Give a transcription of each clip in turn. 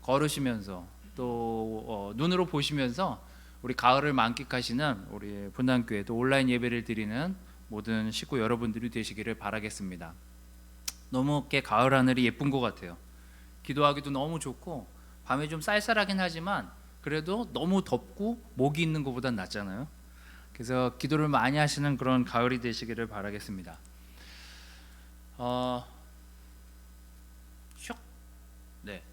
걸으시면서 또 눈으로 보시면서 우리 가을을 만끽하시는 우리 분당교회 또 온라인 예배를 드리는 모든 식구 여러분들이 되시기를 바라겠습니다. 너무 가을 하늘이 예쁜 것 같아요. 기도하기도 너무 좋고 밤에 좀 쌀쌀하긴 하지만 그래도 너무 덥고 모기 있는 것보단 낫잖아요. 그래서 기도를 많이 하시는 그런 가을이 되시기를 바라겠습니다. 네.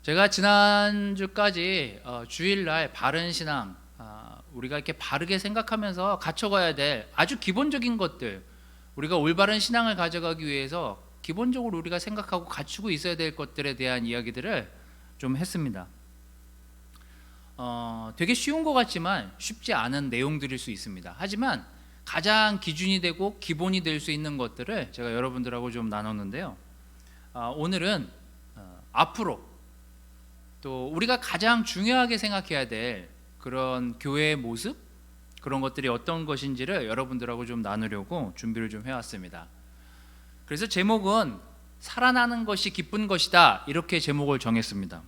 제가 지난주까지 주일날 바른 신앙, 우리가 이렇게 바르게 생각하면서 갖춰가야 될 아주 기본적인 것들, 우리가 올바른 신앙을 가져가기 위해서 기본적으로 우리가 생각하고 갖추고 있어야 될 것들에 대한 이야기들을 좀 했습니다. 되게 쉬운 것 같지만 쉽지 않은 내용들일 수 있습니다. 하지만 가장 기준이 되고 기본이 될 수 있는 것들을 제가 여러분들하고 좀 나눴는데요. 오늘은 앞으로 또 우리가 가장 중요하게 생각해야 될 그런 교회의 모습, 그런 것들이 어떤 것인지를 여러분들하고 좀 나누려고 준비를 좀 해왔습니다. 그래서 제목은 살아나는 것이 기쁜 것이다, 이렇게 제목을 정했습니다.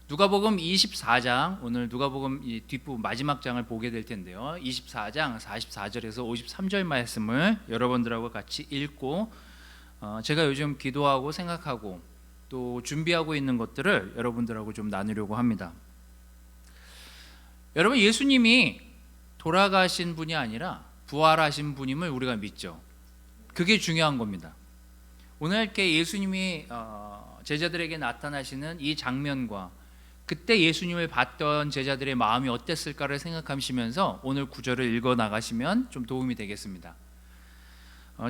누가복음 24장, 오늘 누가복음 이 뒷부분 마지막 장을 보게 될 텐데요. 24장 44절에서 53절 말씀을 여러분들하고 같이 읽고 제가 요즘 기도하고 생각하고 또 준비하고 있는 것들을 여러분들하고 좀 나누려고 합니다. 여러분, 예수님이 돌아가신 분이 아니라 부활하신 분임을 우리가 믿죠. 그게 중요한 겁니다. 오늘 이렇게 예수님이 제자들에게 나타나시는 이 장면과 그때 예수님을 봤던 제자들의 마음이 어땠을까를 생각하시면서 오늘 구절을 읽어 나가시면 좀 도움이 되겠습니다.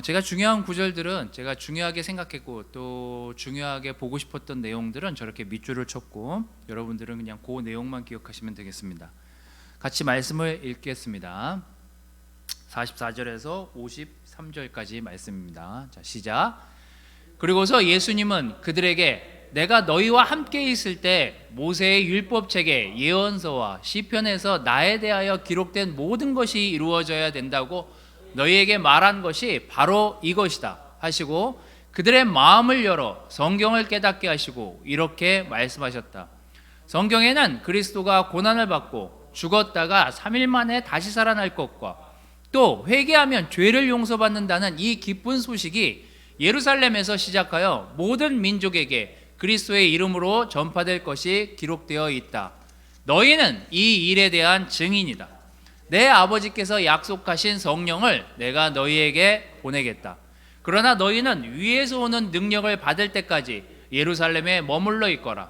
제가 중요한 구절들은 제가 중요하게 생각했고 또 중요하게 보고 싶었던 내용들은 저렇게 밑줄을 쳤고 여러분들은 그냥 그 내용만 기억하시면 되겠습니다. 같이 말씀을 읽겠습니다. 44절에서 53절까지 말씀입니다. 자, 시작. 그리고서 예수님은 그들에게 내가 너희와 함께 있을 때 모세의 율법책에 예언서와 시편에서 나에 대하여 기록된 모든 것이 이루어져야 된다고 너희에게 말한 것이 바로 이것이다 하시고 그들의 마음을 열어 성경을 깨닫게 하시고 이렇게 말씀하셨다. 성경에는 그리스도가 고난을 받고 죽었다가 3일 만에 다시 살아날 것과 또 회개하면 죄를 용서받는다는 이 기쁜 소식이 예루살렘에서 시작하여 모든 민족에게 그리스도의 이름으로 전파될 것이 기록되어 있다. 너희는 이 일에 대한 증인이다. 내 아버지께서 약속하신 성령을 내가 너희에게 보내겠다. 그러나 너희는 위에서 오는 능력을 받을 때까지 예루살렘에 머물러 있거라.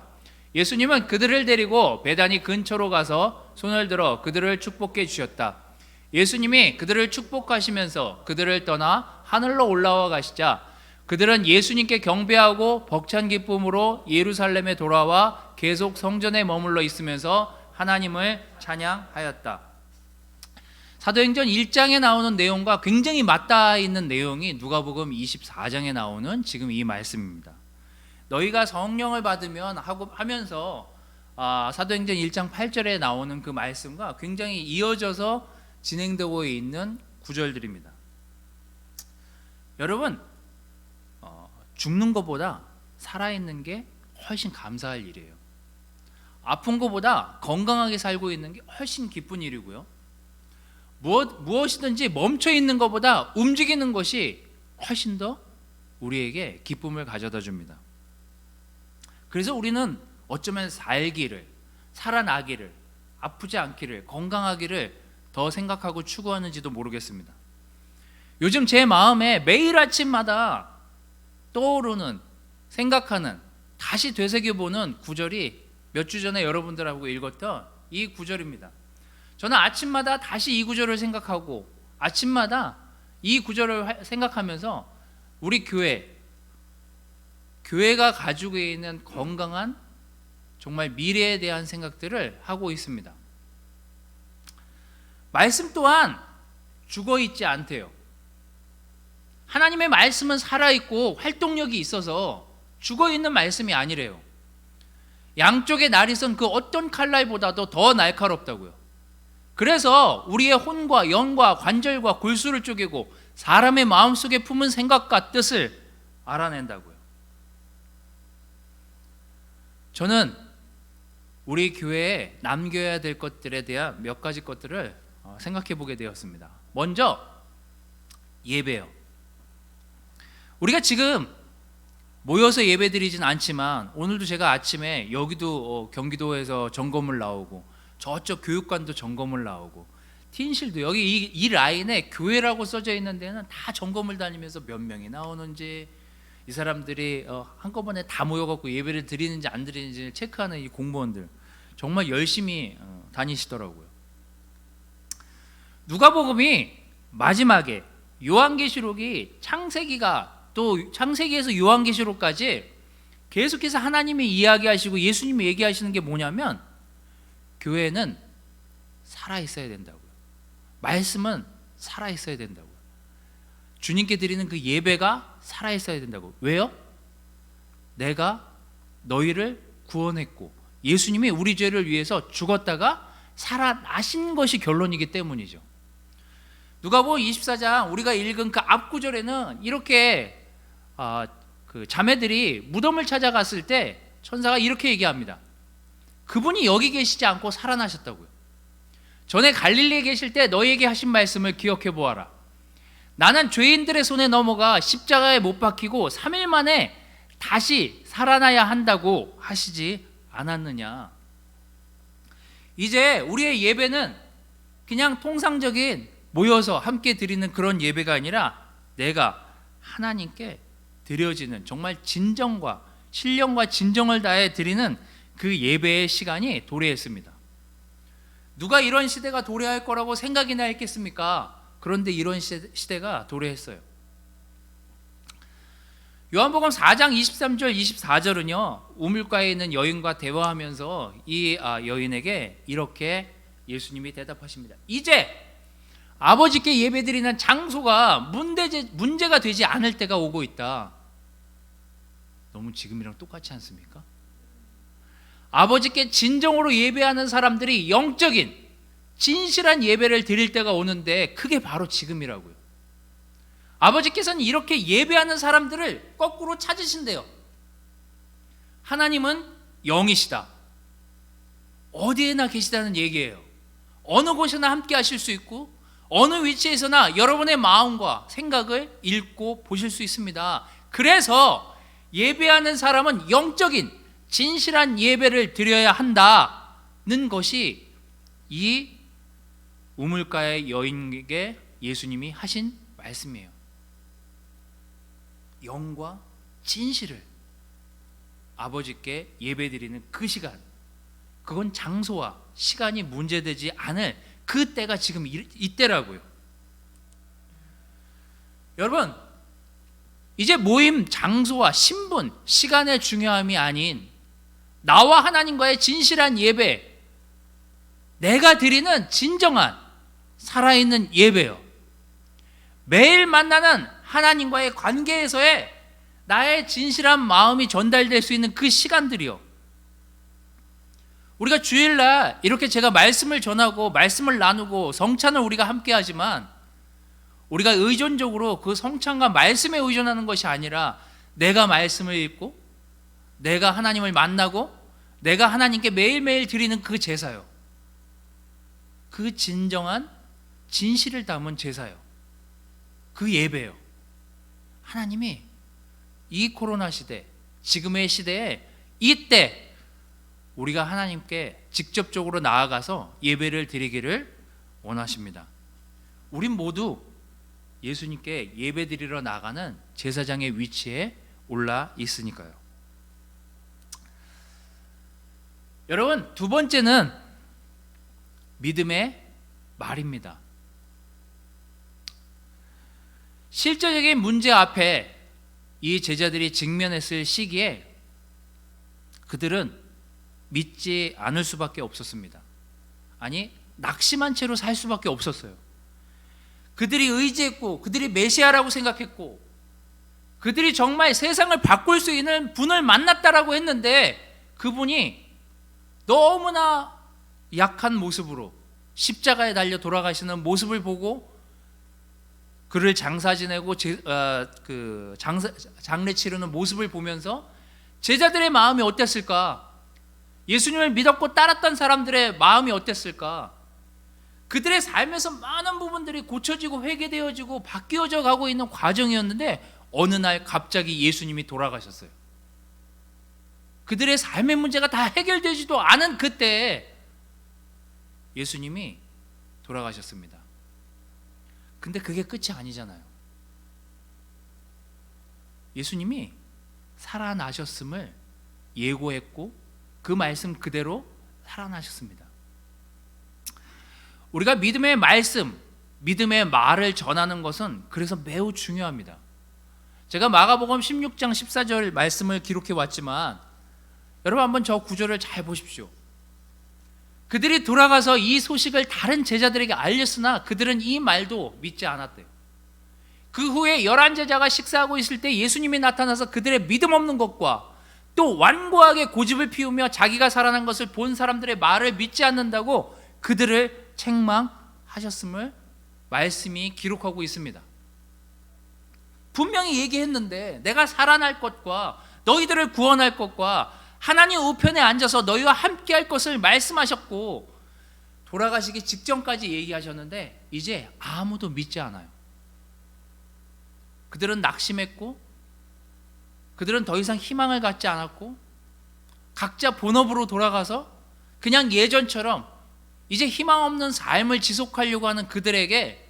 예수님은 그들을 데리고 베다니 근처로 가서 손을 들어 그들을 축복해 주셨다. 예수님이 그들을 축복하시면서 그들을 떠나 하늘로 올라와 가시자 그들은 예수님께 경배하고 벅찬 기쁨으로 예루살렘에 돌아와 계속 성전에 머물러 있으면서 하나님을 찬양하였다. 사도행전 1장에 나오는 내용과 굉장히 맞닿아 있는 내용이 누가복음 24장에 나오는 지금 이 말씀입니다. 너희가 성령을 받으면 하면서 사도행전 1장 8절에 나오는 그 말씀과 굉장히 이어져서 진행되고 있는 구절들입니다. 여러분, 죽는 것보다 살아있는 게 훨씬 감사할 일이에요. 아픈 것보다 건강하게 살고 있는 게 훨씬 기쁜 일이고요. 무엇이든지 멈춰 있는 것보다 움직이는 것이 훨씬 더 우리에게 기쁨을 가져다 줍니다. 그래서 우리는 어쩌면 살기를, 살아나기를, 아프지 않기를, 건강하기를 더 생각하고 추구하는지도 모르겠습니다. 요즘 제 마음에 매일 아침마다 떠오르는, 생각하는, 다시 되새겨보는 구절이 몇 주 전에 여러분들하고 읽었던 이 구절입니다. 저는 아침마다 다시 이 구절을 생각하고 아침마다 이 구절을 생각하면서 우리 교회가 가지고 있는 건강한 정말 미래에 대한 생각들을 하고 있습니다. 말씀 또한 죽어있지 않대요. 하나님의 말씀은 살아있고 활동력이 있어서 죽어있는 말씀이 아니래요. 양쪽의 날이선 그 어떤 칼날보다도 더 날카롭다고요. 그래서 우리의 혼과 영과 관절과 골수를 쪼개고 사람의 마음속에 품은 생각과 뜻을 알아낸다고요. 저는 우리 교회에 남겨야 될 것들에 대한 몇 가지 것들을 생각해 보게 되었습니다. 먼저 예배요. 우리가 지금 모여서 예배드리진 않지만 오늘도 제가 아침에 여기도 경기도에서 점검을 나오고 저쪽 교육관도 점검을 나오고 틴실도 여기 이 라인에 교회라고 써져 있는 데는 다 점검을 다니면서 몇 명이 나오는지 이 사람들이 한꺼번에 다 모여갖고 예배를 드리는지 안 드리는지 체크하는 이 공무원들 정말 열심히 다니시더라고요. 누가복음이 마지막에 요한계시록이 창세기가 또 창세기에서 요한계시록까지 계속해서 하나님이 이야기하시고 예수님이 얘기하시는 게 뭐냐면 교회는 살아있어야 된다고요. 말씀은 살아있어야 된다고요. 주님께 드리는 그 예배가 살아있어야 된다고. 왜요? 내가 너희를 구원했고 예수님이 우리 죄를 위해서 죽었다가 살아나신 것이 결론이기 때문이죠. 누가복음 24장 우리가 읽은 그 앞구절에는 이렇게 그 자매들이 무덤을 찾아갔을 때 천사가 이렇게 얘기합니다. 그분이 여기 계시지 않고 살아나셨다고요. 전에 갈릴리에 계실 때 너희에게 하신 말씀을 기억해 보아라. 나는 죄인들의 손에 넘어가 십자가에 못 박히고 3일 만에 다시 살아나야 한다고 하시지 않았느냐. 이제 우리의 예배는 그냥 통상적인 모여서 함께 드리는 그런 예배가 아니라 내가 하나님께 드려지는 정말 진정과 신령과 진정을 다해 드리는 그 예배의 시간이 도래했습니다. 누가 이런 시대가 도래할 거라고 생각이나 했겠습니까? 그런데 이런 시대가 도래했어요. 요한복음 4장 23절 24절은요 우물가에 있는 여인과 대화하면서 이 여인에게 이렇게 예수님이 대답하십니다. 이제 아버지께 예배드리는 장소가 문제가 되지 않을 때가 오고 있다. 너무 지금이랑 똑같지 않습니까? 아버지께 진정으로 예배하는 사람들이 영적인 진실한 예배를 드릴 때가 오는데 그게 바로 지금이라고요. 아버지께서는 이렇게 예배하는 사람들을 거꾸로 찾으신대요. 하나님은 영이시다. 어디에나 계시다는 얘기예요. 어느 곳에나 함께 하실 수 있고 어느 위치에서나 여러분의 마음과 생각을 읽고 보실 수 있습니다. 그래서 예배하는 사람은 영적인 진실한 예배를 드려야 한다는 것이 이 우물가의 여인에게 예수님이 하신 말씀이에요. 영과 진실을 아버지께 예배드리는 그 시간, 그건 장소와 시간이 문제되지 않을 그 때가 지금 이때라고요. 여러분, 이제 모임 장소와 신분, 시간의 중요함이 아닌 나와 하나님과의 진실한 예배, 내가 드리는 진정한 살아있는 예배요. 매일 만나는 하나님과의 관계에서의 나의 진실한 마음이 전달될 수 있는 그 시간들이요. 우리가 주일날 이렇게 제가 말씀을 전하고 말씀을 나누고 성찬을 우리가 함께 하지만 우리가 의존적으로 그 성찬과 말씀에 의존하는 것이 아니라 내가 말씀을 읽고 내가 하나님을 만나고 내가 하나님께 매일매일 드리는 그 제사요. 그 진정한 진실을 담은 제사요. 그 예배요. 하나님이 이 코로나 시대, 지금의 시대에 이때 우리가 하나님께 직접적으로 나아가서 예배를 드리기를 원하십니다. 우린 모두 예수님께 예배 드리러 나가는 제사장의 위치에 올라 있으니까요. 여러분, 두 번째는 믿음의 말입니다. 실제적인 문제 앞에 이 제자들이 직면했을 시기에 그들은 믿지 않을 수밖에 없었습니다. 아니, 낙심한 채로 살 수밖에 없었어요. 그들이 의지했고 그들이 메시아라고 생각했고 그들이 정말 세상을 바꿀 수 있는 분을 만났다라고 했는데 그분이 너무나 약한 모습으로 십자가에 달려 돌아가시는 모습을 보고 그를 장사 지내고 장례 치르는 모습을 보면서 제자들의 마음이 어땠을까? 예수님을 믿었고 따랐던 사람들의 마음이 어땠을까? 그들의 삶에서 많은 부분들이 고쳐지고 회개되어지고 바뀌어져 가고 있는 과정이었는데 어느 날 갑자기 예수님이 돌아가셨어요. 그들의 삶의 문제가 다 해결되지도 않은 그때 예수님이 돌아가셨습니다. 근데 그게 끝이 아니잖아요. 예수님이 살아나셨음을 예고했고 그 말씀 그대로 살아나셨습니다. 우리가 믿음의 말씀, 믿음의 말을 전하는 것은 그래서 매우 중요합니다. 제가 마가복음 16장 14절 말씀을 기록해 왔지만 여러분 한번 저 구절을 잘 보십시오. 그들이 돌아가서 이 소식을 다른 제자들에게 알렸으나 그들은 이 말도 믿지 않았대요. 그 후에 11제자가 식사하고 있을 때 예수님이 나타나서 그들의 믿음 없는 것과 또 완고하게 고집을 피우며 자기가 살아난 것을 본 사람들의 말을 믿지 않는다고 그들을 책망하셨음을 말씀이 기록하고 있습니다. 분명히 얘기했는데 내가 살아날 것과 너희들을 구원할 것과 하나님 우편에 앉아서 너희와 함께 할 것을 말씀하셨고 돌아가시기 직전까지 얘기하셨는데 이제 아무도 믿지 않아요. 그들은 낙심했고 그들은 더 이상 희망을 갖지 않았고 각자 본업으로 돌아가서 그냥 예전처럼 이제 희망 없는 삶을 지속하려고 하는 그들에게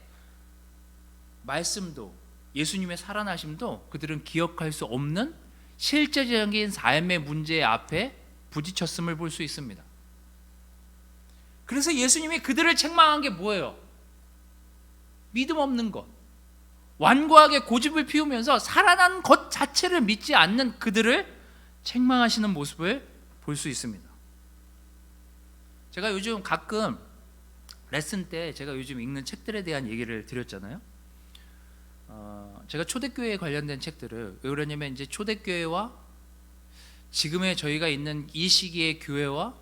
말씀도 예수님의 살아나심도 그들은 기억할 수 없는 실제적인 삶의 문제 앞에 부딪혔음을 볼 수 있습니다. 그래서 예수님이 그들을 책망한 게 뭐예요? 믿음 없는 것, 완고하게 고집을 피우면서 살아난 것 자체를 믿지 않는 그들을 책망하시는 모습을 볼 수 있습니다. 제가 요즘 가끔 레슨 때 제가 요즘 읽는 책들에 대한 얘기를 드렸잖아요. 제가 초대교회에 관련된 책들을 왜 그러냐면 이제 초대교회와 지금의 저희가 있는 이 시기의 교회와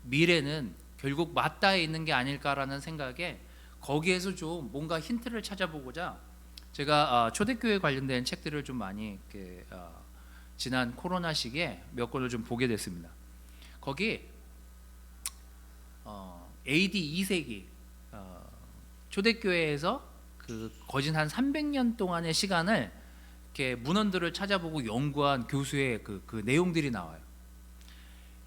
미래는 결국 맞닿아 있는 게 아닐까라는 생각에 거기에서 좀 뭔가 힌트를 찾아보고자 제가 초대교회 관련된 책들을 좀 많이 이렇게 지난 코로나 시기에 몇 권을 좀 보게 됐습니다. 거기 AD 2세기 초대교회에서 그 거진 한 300년 동안의 시간을 이렇게 문헌들을 찾아보고 연구한 교수의 그 내용들이 나와요.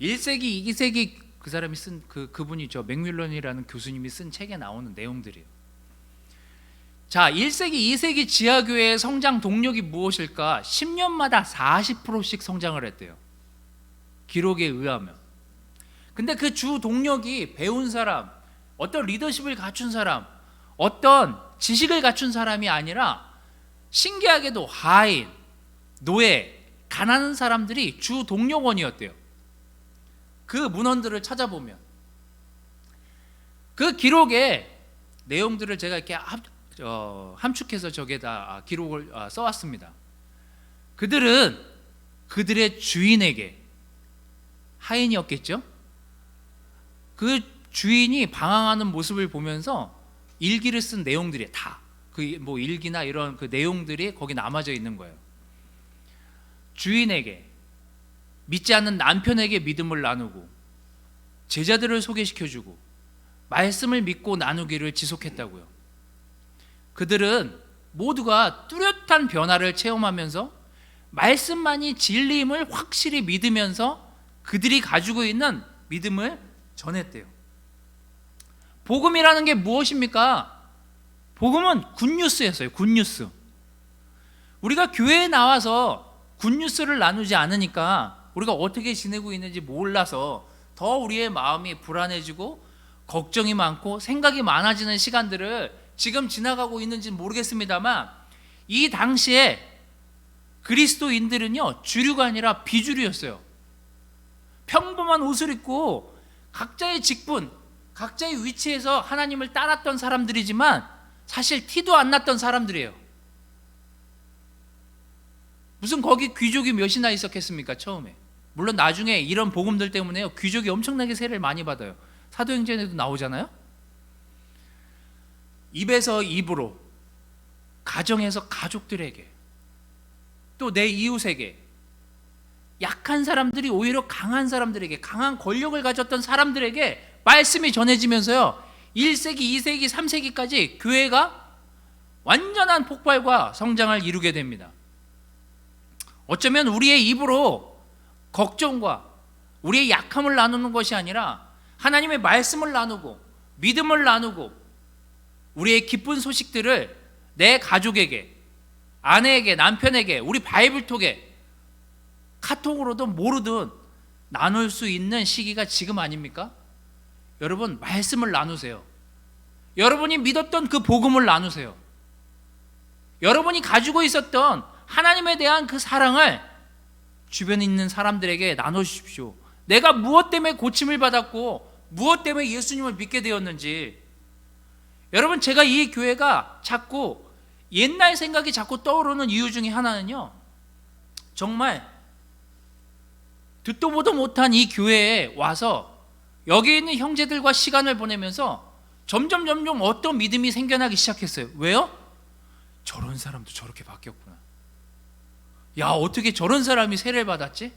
1세기, 2세기 그 사람이 쓴 그분이 저 맥밀런이라는 교수님이 쓴 책에 나오는 내용들이에요. 자, 1세기, 2세기 지하교회의 성장 동력이 무엇일까? 10년마다 40%씩 성장을 했대요. 기록에 의하면. 근데 그 주 동력이 배운 사람, 어떤 리더십을 갖춘 사람, 어떤 지식을 갖춘 사람이 아니라 신기하게도 하인, 노예, 가난한 사람들이 주 동력원이었대요. 그 문헌들을 찾아보면 그 기록의 내용들을 제가 이렇게 함축해서 저기에다 기록을 써왔습니다. 그들은 그들의 주인에게, 하인이었겠죠? 그 주인이 방황하는 모습을 보면서 일기를 쓴 내용들이 다 그 뭐 일기나 이런 그 내용들이 거기 남아져 있는 거예요. 주인에게, 믿지 않는 남편에게 믿음을 나누고 제자들을 소개시켜주고 말씀을 믿고 나누기를 지속했다고요. 그들은 모두가 뚜렷한 변화를 체험하면서 말씀만이 진리임을 확실히 믿으면서 그들이 가지고 있는 믿음을 전했대요. 복음이라는 게 무엇입니까? 복음은 굿뉴스였어요. 굿뉴스. 우리가 교회에 나와서 굿뉴스를 나누지 않으니까 우리가 어떻게 지내고 있는지 몰라서 더 우리의 마음이 불안해지고 걱정이 많고 생각이 많아지는 시간들을 지금 지나가고 있는지는 모르겠습니다만 이 당시에 그리스도인들은요 주류가 아니라 비주류였어요. 평범한 옷을 입고 각자의 직분, 각자의 위치에서 하나님을 따랐던 사람들이지만 사실 티도 안 났던 사람들이에요. 무슨 거기 귀족이 몇이나 있었겠습니까? 처음에. 물론 나중에 이런 복음들 때문에요 귀족이 엄청나게 세례를 많이 받아요. 사도행전에도 나오잖아요. 입에서 입으로, 가정에서 가족들에게, 또 내 이웃에게 약한 사람들이 오히려 강한 사람들에게, 강한 권력을 가졌던 사람들에게 말씀이 전해지면서요, 1세기, 2세기, 3세기까지 교회가 완전한 폭발과 성장을 이루게 됩니다. 어쩌면 우리의 입으로 걱정과 우리의 약함을 나누는 것이 아니라 하나님의 말씀을 나누고 믿음을 나누고 우리의 기쁜 소식들을 내 가족에게, 아내에게, 남편에게, 우리 바이블톡에 카톡으로든 모르든 나눌 수 있는 시기가 지금 아닙니까? 여러분, 말씀을 나누세요. 여러분이 믿었던 그 복음을 나누세요. 여러분이 가지고 있었던 하나님에 대한 그 사랑을 주변에 있는 사람들에게 나눠주십시오. 내가 무엇 때문에 고침을 받았고 무엇 때문에 예수님을 믿게 되었는지. 여러분, 제가 이 교회가 자꾸 옛날 생각이 자꾸 떠오르는 이유 중에 하나는요, 정말 듣도 보도 못한 이 교회에 와서 여기 있는 형제들과 시간을 보내면서 점점 어떤 믿음이 생겨나기 시작했어요. 왜요? 저런 사람도 저렇게 바뀌었구나. 야, 어떻게 저런 사람이 세례를 받았지?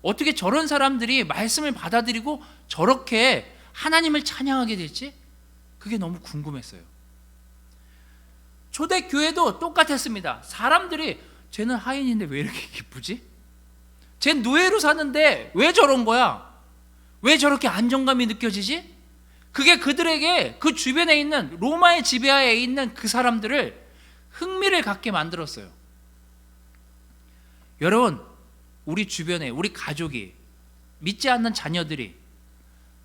어떻게 저런 사람들이 말씀을 받아들이고 저렇게 하나님을 찬양하게 됐지? 그게 너무 궁금했어요. 초대교회도 똑같았습니다. 사람들이 쟤는 하인인데 왜 이렇게 기쁘지? 쟤 노예로 사는데 왜 저런 거야? 왜 저렇게 안정감이 느껴지지? 그게 그들에게 그 주변에 있는 로마의 지배하에 있는 그 사람들을 흥미를 갖게 만들었어요. 여러분, 우리 주변에 우리 가족이, 믿지 않는 자녀들이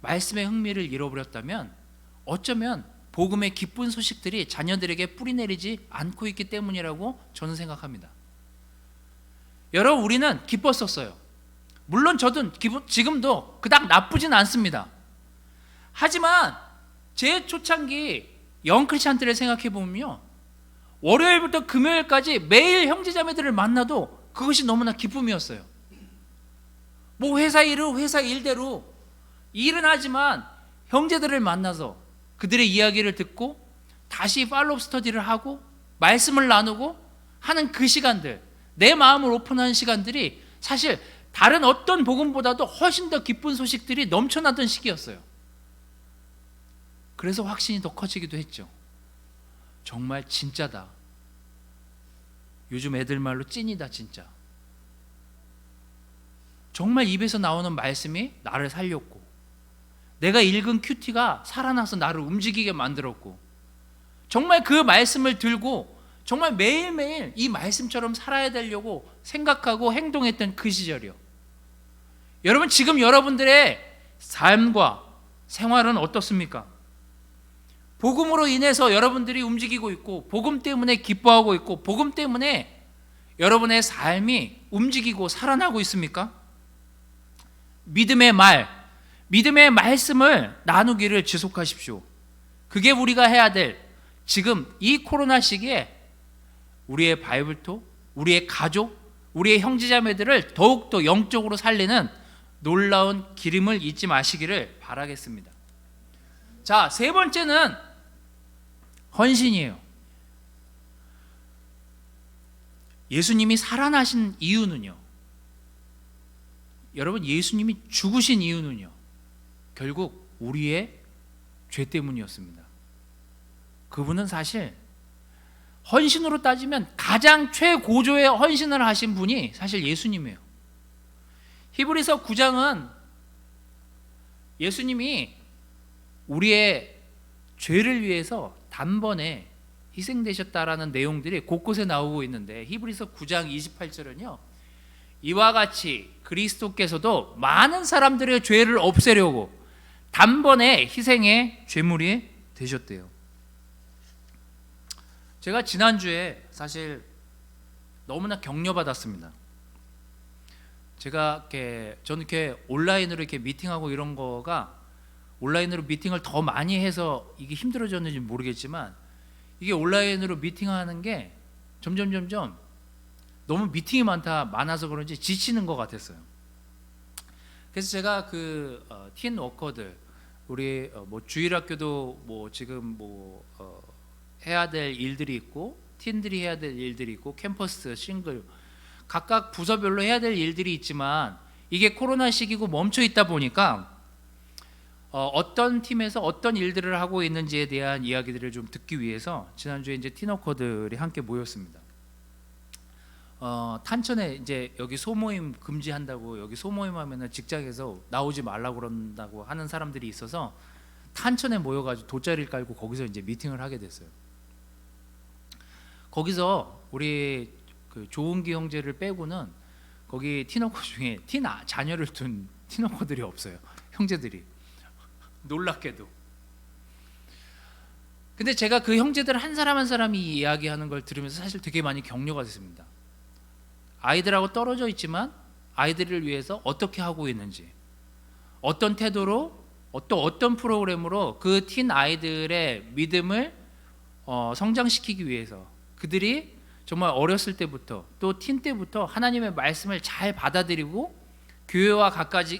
말씀의 흥미를 잃어버렸다면 어쩌면 복음의 기쁜 소식들이 자녀들에게 뿌리내리지 않고 있기 때문이라고 저는 생각합니다. 여러분, 우리는 기뻤었어요. 물론 저도 지금도 그닥 나쁘진 않습니다. 하지만 제 초창기 영크리스찬들을 생각해 보면요, 월요일부터 금요일까지 매일 형제자매들을 만나도 그것이 너무나 기쁨이었어요. 뭐 회사 일대로 일은 하지만 형제들을 만나서 그들의 이야기를 듣고 다시 팔로우 스터디를 하고 말씀을 나누고 하는 그 시간들, 내 마음을 오픈하는 시간들이 사실 다른 어떤 복음보다도 훨씬 더 기쁜 소식들이 넘쳐나던 시기였어요. 그래서 확신이 더 커지기도 했죠. 정말 진짜다. 요즘 애들 말로 찐이다 진짜. 정말 입에서 나오는 말씀이 나를 살렸고, 내가 읽은 큐티가 살아나서 나를 움직이게 만들었고, 정말 그 말씀을 들고 정말 매일매일 이 말씀처럼 살아야 되려고 생각하고 행동했던 그 시절이요. 여러분, 지금 여러분들의 삶과 생활은 어떻습니까? 복음으로 인해서 여러분들이 움직이고 있고, 복음 때문에 기뻐하고 있고, 복음 때문에 여러분의 삶이 움직이고 살아나고 있습니까? 믿음의 말씀을 나누기를 지속하십시오. 그게 우리가 해야 될 지금 이 코로나 시기에 우리의 바이블톡, 우리의 가족, 우리의 형제자매들을 더욱더 영적으로 살리는 놀라운 기름을 잊지 마시기를 바라겠습니다. 자, 세 번째는 헌신이에요. 예수님이 살아나신 이유는요, 여러분, 예수님이 죽으신 이유는요, 결국 우리의 죄 때문이었습니다. 그분은 사실 헌신으로 따지면 가장 최고조의 헌신을 하신 분이 사실 예수님이에요. 히브리서 9장은 예수님이 우리의 죄를 위해서 단번에 희생되셨다라는 내용들이 곳곳에 나오고 있는데, 히브리서 9장 28절은요, 이와 같이 그리스도께서도 많은 사람들의 죄를 없애려고 단번에 희생의 제물이 되셨대요. 제가 지난주에 사실 너무나 격려받았습니다. 저는 이렇게 온라인으로 이렇게 미팅하고 이런 거가, 온라인으로 미팅을 더 많이 해서 이게 힘들어졌는지 모르겠지만, 이게 온라인으로 미팅하는 게 점점 너무 미팅이 많아서 그런지 지치는 것 같았어요. 그래서 제가 틴 워커들, 우리 주일학교도 지금 해야 될 일들이 있고, 틴들이 해야 될 일들이 있고, 캠퍼스 싱글 각각 부서별로 해야 될 일들이 있지만 이게 코로나 시기고 멈춰 있다 보니까 어떤 팀에서 어떤 일들을 하고 있는지에 대한 이야기들을 좀 듣기 위해서 지난주에 이제 티너커들이 함께 모였습니다. 탄천에 이제 여기 소모임 금지한다고, 여기 소모임 하면은 직장에서 나오지 말라고 그런다고 하는 사람들이 있어서 탄천에 모여가지고 돗자리를 깔고 거기서 이제 미팅을 하게 됐어요. 거기서 우리 그 조은기 형제를 빼고는 거기 티너커 중에 자녀를 둔 티너커들이 없어요. 형제들이. 놀랍게도. 근데 제가 그 형제들 한 사람 한 사람이 이야기하는 걸 들으면서 사실 되게 많이 격려가 됐습니다. 아이들하고 떨어져 있지만 아이들을 위해서 어떻게 하고 있는지, 어떤 태도로, 어떤 프로그램으로 그 틴 아이들의 믿음을 성장시키기 위해서, 그들이 정말 어렸을 때부터 또 틴 때부터 하나님의 말씀을 잘 받아들이고 교회와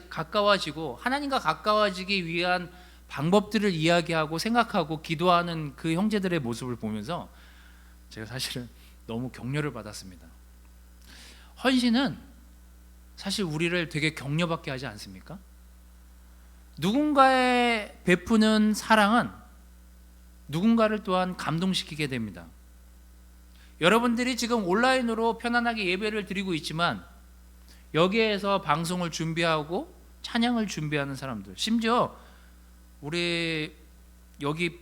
가까워지고 하나님과 가까워지기 위한 방법들을 이야기하고 생각하고 기도하는 그 형제들의 모습을 보면서 제가 사실은 너무 격려를 받았습니다. 헌신은 사실 우리를 되게 격려받게 하지 않습니까? 누군가에 베푸는 사랑은 누군가를 또한 감동시키게 됩니다. 여러분들이 지금 온라인으로 편안하게 예배를 드리고 있지만 여기에서 방송을 준비하고 찬양을 준비하는 사람들, 심지어 우리 여기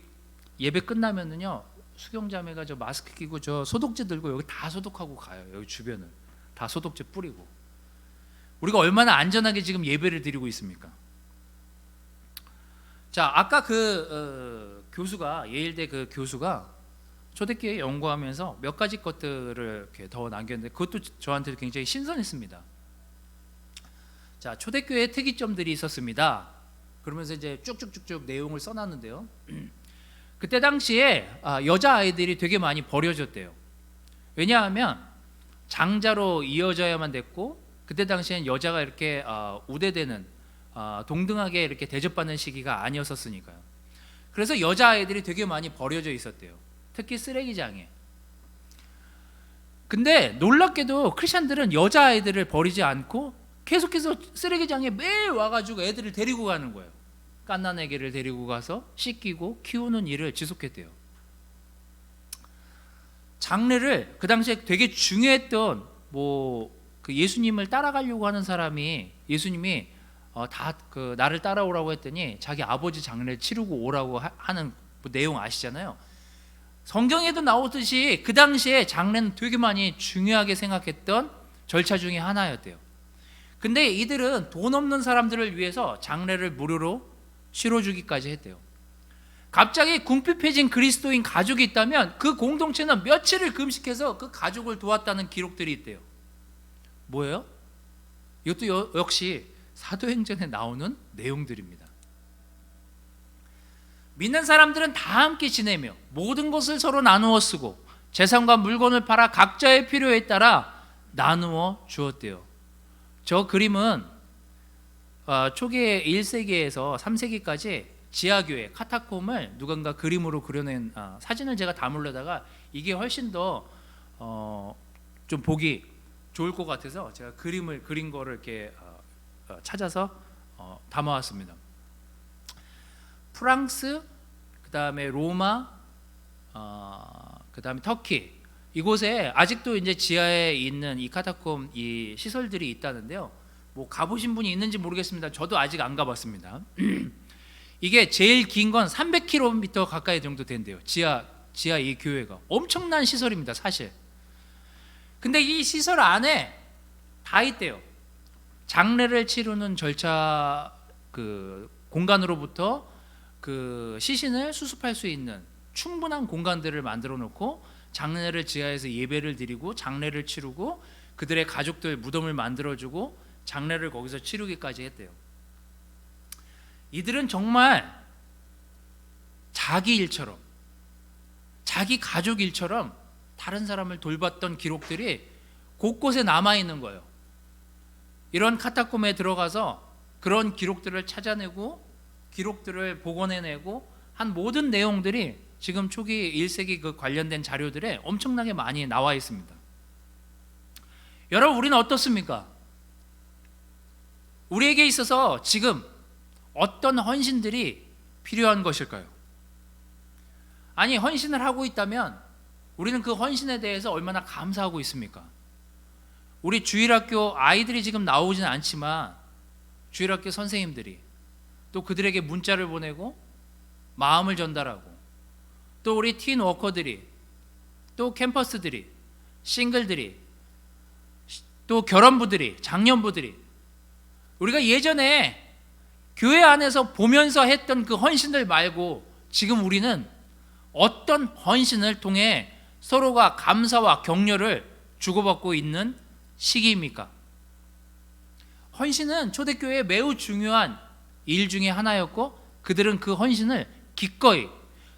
예배 끝나면은요, 수경자매가 저 마스크 끼고 저 소독제 들고 여기 다 소독하고 가요. 여기 주변을 다 소독제 뿌리고. 우리가 얼마나 안전하게 지금 예배를 드리고 있습니까? 자, 아까 교수가, 예일대 그 교수가 초대교회 연구하면서 몇 가지 것들을 이렇게 더 남겼는데 그것도 저한테 굉장히 신선했습니다. 자, 초대교회 특이점들이 있었습니다. 그러면서 이제 쭉쭉쭉쭉 내용을 써놨는데요. 그때 당시에 여자 아이들이 되게 많이 버려졌대요. 왜냐하면 장자로 이어져야만 됐고, 그때 당시엔 여자가 이렇게 우대되는, 동등하게 이렇게 대접받는 시기가 아니었었으니까요. 그래서 여자 아이들이 되게 많이 버려져 있었대요. 특히 쓰레기장에. 근데 놀랍게도 크리스천들은 여자 아이들을 버리지 않고 계속해서 쓰레기장에 매일 와가지고 애들을 데리고 가는 거예요. 갓난 애기를 데리고 가서 씻기고 키우는 일을 지속했대요. 장례를 그 당시에 되게 중요했던, 그 예수님을 따라가려고 하는 사람이, 예수님이 나를 따라오라고 했더니 자기 아버지 장례를 치르고 오라고 하는 내용 아시잖아요. 성경에도 나오듯이 그 당시에 장례는 되게 많이 중요하게 생각했던 절차 중에 하나였대요. 근데 이들은 돈 없는 사람들을 위해서 장례를 무료로 치러주기까지 했대요. 갑자기 궁핍해진 그리스도인 가족이 있다면 그 공동체는 며칠을 금식해서 그 가족을 도왔다는 기록들이 있대요. 뭐예요? 이것도 역시 사도행전에 나오는 내용들입니다. 믿는 사람들은 다 함께 지내며 모든 것을 서로 나누어 쓰고 재산과 물건을 팔아 각자의 필요에 따라 나누어 주었대요. 저 그림은 초기 1세기에서 3세기까지 지하교회 카타콤을 누군가 그림으로 그려낸 사진을 제가 담으려다가 이게 훨씬 더 좀 보기 좋을 것 같아서 제가 그림을 그린 거를 이렇게 찾아서 담아왔습니다. 프랑스, 그 다음에 로마, 그 다음에 터키, 이곳에 아직도 이제 지하에 있는 이 카타콤 이 시설들이 있다는데요. 가보신 분이 있는지 모르겠습니다. 저도 아직 안 가봤습니다. 이게 제일 긴 건 300km 가까이 정도 된대요. 지하 이 교회가 엄청난 시설입니다, 사실. 근데 이 시설 안에 다 있대요. 장례를 치르는 절차 그 공간으로부터 그 시신을 수습할 수 있는 충분한 공간들을 만들어 놓고 장례를 지하에서 예배를 드리고 장례를 치르고 그들의 가족들 무덤을 만들어주고 장례를 거기서 치르기까지 했대요. 이들은 정말 자기 일처럼, 자기 가족 일처럼 다른 사람을 돌봤던 기록들이 곳곳에 남아있는 거예요. 이런 카타콤에 들어가서 그런 기록들을 찾아내고 기록들을 복원해내고 한 모든 내용들이 지금 초기 1세기 그 관련된 자료들에 엄청나게 많이 나와 있습니다. 여러분, 우리는 어떻습니까? 우리에게 있어서 지금 어떤 헌신들이 필요한 것일까요? 아니, 헌신을 하고 있다면 우리는 그 헌신에 대해서 얼마나 감사하고 있습니까? 우리 주일학교 아이들이 지금 나오지는 않지만 주일학교 선생님들이 또 그들에게 문자를 보내고 마음을 전달하고, 또 우리 틴 워커들이, 또 캠퍼스들이, 싱글들이, 또 결혼부들이, 장년부들이, 우리가 예전에 교회 안에서 보면서 했던 그 헌신들 말고 지금 우리는 어떤 헌신을 통해 서로가 감사와 격려를 주고받고 있는 시기입니까? 헌신은 초대교회의 매우 중요한 일 중에 하나였고, 그들은 그 헌신을 기꺼이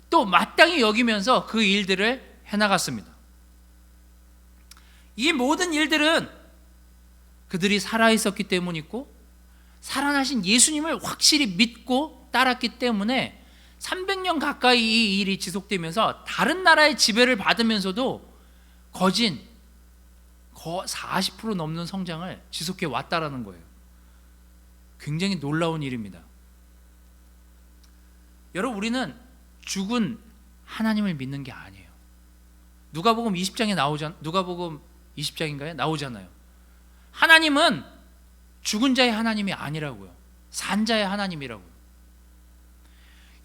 또 마땅히 여기면서 그 일들을 해나갔습니다. 이 모든 일들은 그들이 살아있었기 때문이고, 살아나신 예수님을 확실히 믿고 따랐기 때문에 300년 가까이 이 일이 지속되면서 다른 나라의 지배를 받으면서도 거진 40% 넘는 성장을 지속해 왔다라는 거예요. 굉장히 놀라운 일입니다. 여러분, 우리는 죽은 하나님을 믿는 게 아니에요. 누가복음 20장에 누가복음 20장인가요? 나오잖아요. 하나님은 죽은 자의 하나님이 아니라고요. 산 자의 하나님이라고요.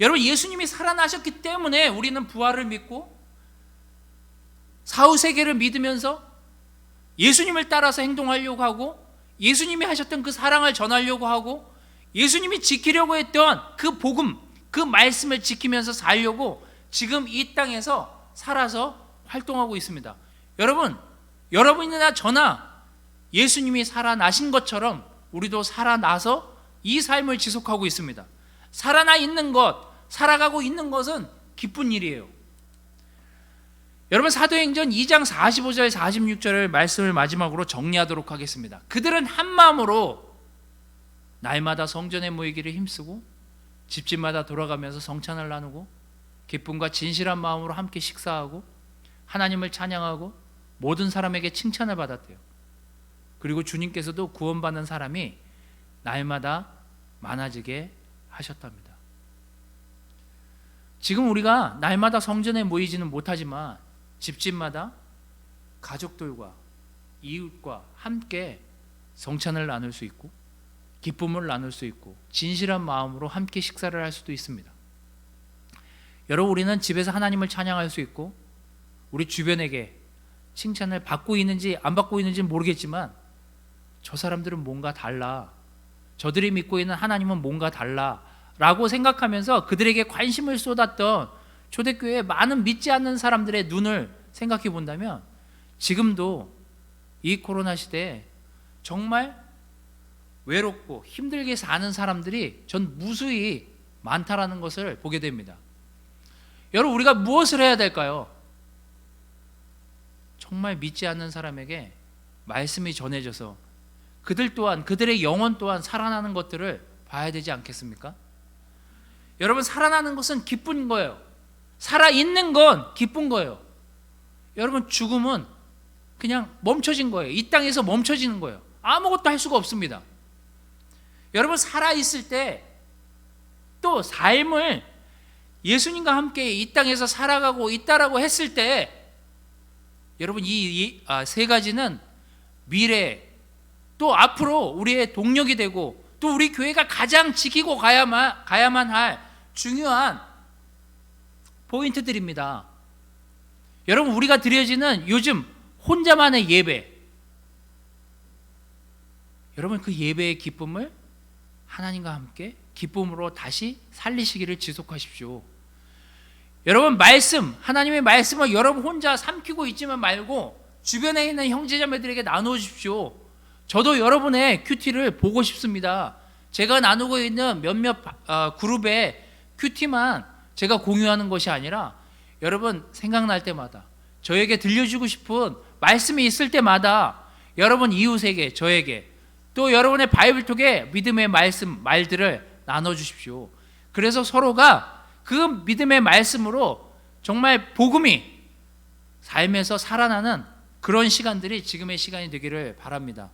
여러분, 예수님이 살아나셨기 때문에 우리는 부활을 믿고 사후세계를 믿으면서 예수님을 따라서 행동하려고 하고, 예수님이 하셨던 그 사랑을 전하려고 하고, 예수님이 지키려고 했던 그 복음, 그 말씀을 지키면서 살려고 지금 이 땅에서 살아서 활동하고 있습니다. 여러분, 여러분이나 저나 예수님이 살아나신 것처럼 우리도 살아나서 이 삶을 지속하고 있습니다. 살아나 있는 것, 살아가고 있는 것은 기쁜 일이에요. 여러분, 사도행전 2장 45절 46절을 말씀을 마지막으로 정리하도록 하겠습니다. 그들은 한 마음으로 날마다 성전에 모이기를 힘쓰고 집집마다 돌아가면서 성찬을 나누고 기쁨과 진실한 마음으로 함께 식사하고 하나님을 찬양하고 모든 사람에게 칭찬을 받았대요. 그리고 주님께서도 구원받는 사람이 날마다 많아지게 하셨답니다. 지금 우리가 날마다 성전에 모이지는 못하지만 집집마다 가족들과 이웃과 함께 성찬을 나눌 수 있고 기쁨을 나눌 수 있고 진실한 마음으로 함께 식사를 할 수도 있습니다. 여러분, 우리는 집에서 하나님을 찬양할 수 있고 우리 주변에게 칭찬을 받고 있는지 안 받고 있는지는 모르겠지만 저 사람들은 뭔가 달라, 저들이 믿고 있는 하나님은 뭔가 달라 라고 생각하면서 그들에게 관심을 쏟았던 초대교회의 많은 믿지 않는 사람들의 눈을 생각해 본다면 지금도 이 코로나 시대에 정말 외롭고 힘들게 사는 사람들이 전 무수히 많다라는 것을 보게 됩니다. 여러분, 우리가 무엇을 해야 될까요? 정말 믿지 않는 사람에게 말씀이 전해져서 그들 또한, 그들의 영혼 또한 살아나는 것들을 봐야 되지 않겠습니까? 여러분, 살아나는 것은 기쁜 거예요. 살아있는 건 기쁜 거예요. 여러분, 죽음은 그냥 멈춰진 거예요. 이 땅에서 멈춰지는 거예요. 아무것도 할 수가 없습니다. 여러분, 살아있을 때 또 삶을 예수님과 함께 이 땅에서 살아가고 있다라고 했을 때 여러분, 이 세 가지는 미래 또 앞으로 우리의 동력이 되고 또 우리 교회가 가장 지키고 가야만 할 중요한 포인트들입니다. 여러분, 우리가 드려지는 요즘 혼자만의 예배, 여러분, 그 예배의 기쁨을 하나님과 함께 기쁨으로 다시 살리시기를 지속하십시오. 여러분, 말씀, 하나님의 말씀을 여러분 혼자 삼키고 있지만 말고 주변에 있는 형제자매들에게 나누어 주십시오. 저도 여러분의 큐티를 보고 싶습니다. 제가 나누고 있는 몇몇 그룹의 큐티만 제가 공유하는 것이 아니라 여러분 생각날 때마다 저에게 들려주고 싶은 말씀이 있을 때마다 여러분 이웃에게, 저에게, 또 여러분의 바이블톡에 믿음의 말들을 나눠주십시오. 그래서 서로가 그 믿음의 말씀으로 정말 복음이 삶에서 살아나는 그런 시간들이 지금의 시간이 되기를 바랍니다.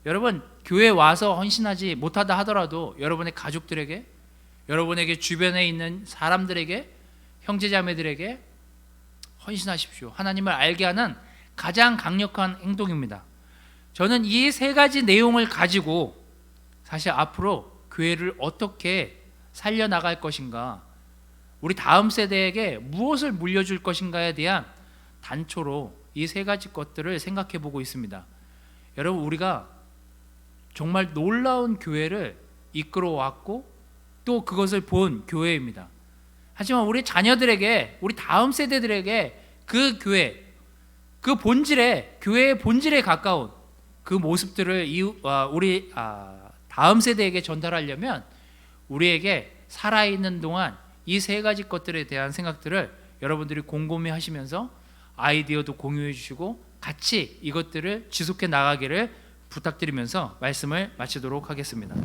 여러분, 교회 와서 헌신하지 못하다 하더라도 여러분의 가족들에게, 여러분에게 주변에 있는 사람들에게, 형제자매들에게 헌신하십시오. 하나님을 알게 하는 가장 강력한 행동입니다. 저는 이 세 가지 내용을 가지고 사실 앞으로 교회를 어떻게 살려나갈 것인가, 우리 다음 세대에게 무엇을 물려줄 것인가에 대한 단초로 이 세 가지 것들을 생각해 보고 있습니다. 여러분, 우리가 정말 놀라운 교회를 이끌어 왔고 또 그것을 본 교회입니다. 하지만 우리 자녀들에게, 우리 다음 세대들에게 그 교회, 그 본질에, 교회의 본질에 가까운 그 모습들을 우리 다음 세대에게 전달하려면 우리에게 살아있는 동안 이 세 가지 것들에 대한 생각들을 여러분들이 곰곰이 하시면서 아이디어도 공유해 주시고 같이 이것들을 지속해 나가기를 부탁드리면서 말씀을 마치도록 하겠습니다.